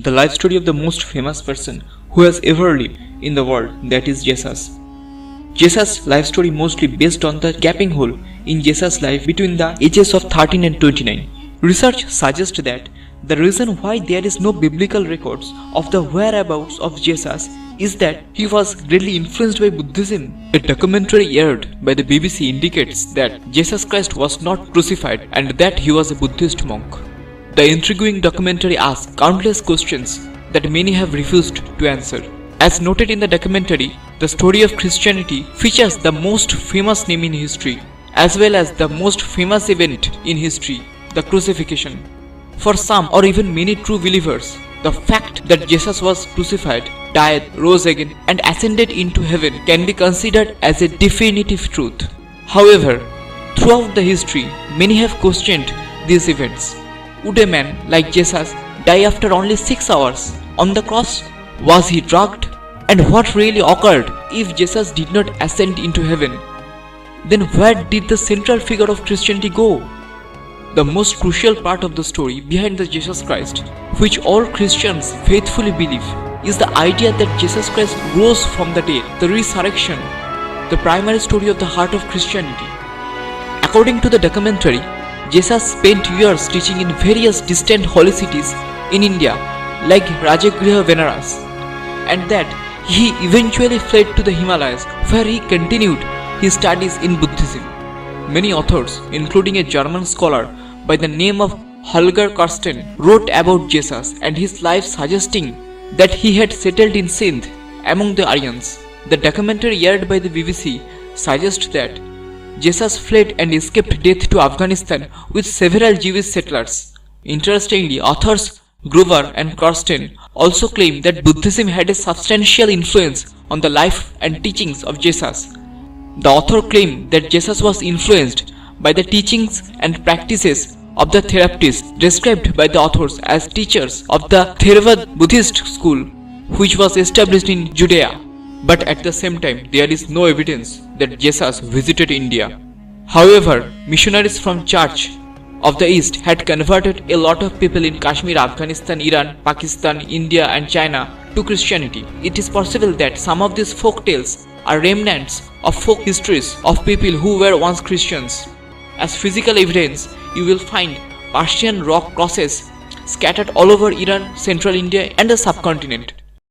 the life story of the most famous person who has ever lived in the world, that is Jesus. Jesus' life story mostly based on the gaping hole in Jesus' life between the ages of 13 and 29. Research suggests that the reason why there is no biblical records of the whereabouts of Jesus is that he was greatly influenced by Buddhism. A documentary aired by the BBC indicates that Jesus Christ was not crucified and that he was a Buddhist monk. The intriguing documentary asks countless questions that many have refused to answer. As noted in the documentary, the story of Christianity features the most famous name in history, as well as the most famous event in history, the crucifixion. For some or even many true believers, the fact that Jesus was crucified, died, rose again, and ascended into heaven can be considered as a definitive truth. However, throughout the history, many have questioned these events. Would a man like Jesus die after only 6 hours on the cross? Was he drugged? And what really occurred if Jesus did not ascend into heaven? Then where did the central figure of Christianity go? The most crucial part of the story behind the Jesus Christ, which all Christians faithfully believe, is the idea that Jesus Christ rose from the dead, the resurrection, the primary story of the heart of Christianity. According to the documentary, Jesus spent years teaching in various distant holy cities in India like Rajagriha Benaras, and that he eventually fled to the Himalayas where he continued his studies in Buddhism. Many authors, including a German scholar by the name of Holger Karsten, wrote about Jesus and his life, suggesting that he had settled in Sindh among the Aryans. The documentary aired by the BBC suggests that Jesus fled and escaped death to Afghanistan with several Jewish settlers. Interestingly, authors Grover and Karsten also claim that Buddhism had a substantial influence on the life and teachings of Jesus. The author claimed that Jesus was influenced by the teachings and practices of the Therapists, described by the authors as teachers of the Theravada Buddhist school, which was established in Judea. But at the same time, there is no evidence that Jesus visited India. However, missionaries from Church of the East had converted a lot of people in Kashmir, Afghanistan, Iran, Pakistan, India and China to Christianity. It is possible that some of these folk tales are remnants of folk histories of people who were once Christians. As physical evidence, you will find Persian rock crosses scattered all over Iran, central India and the subcontinent.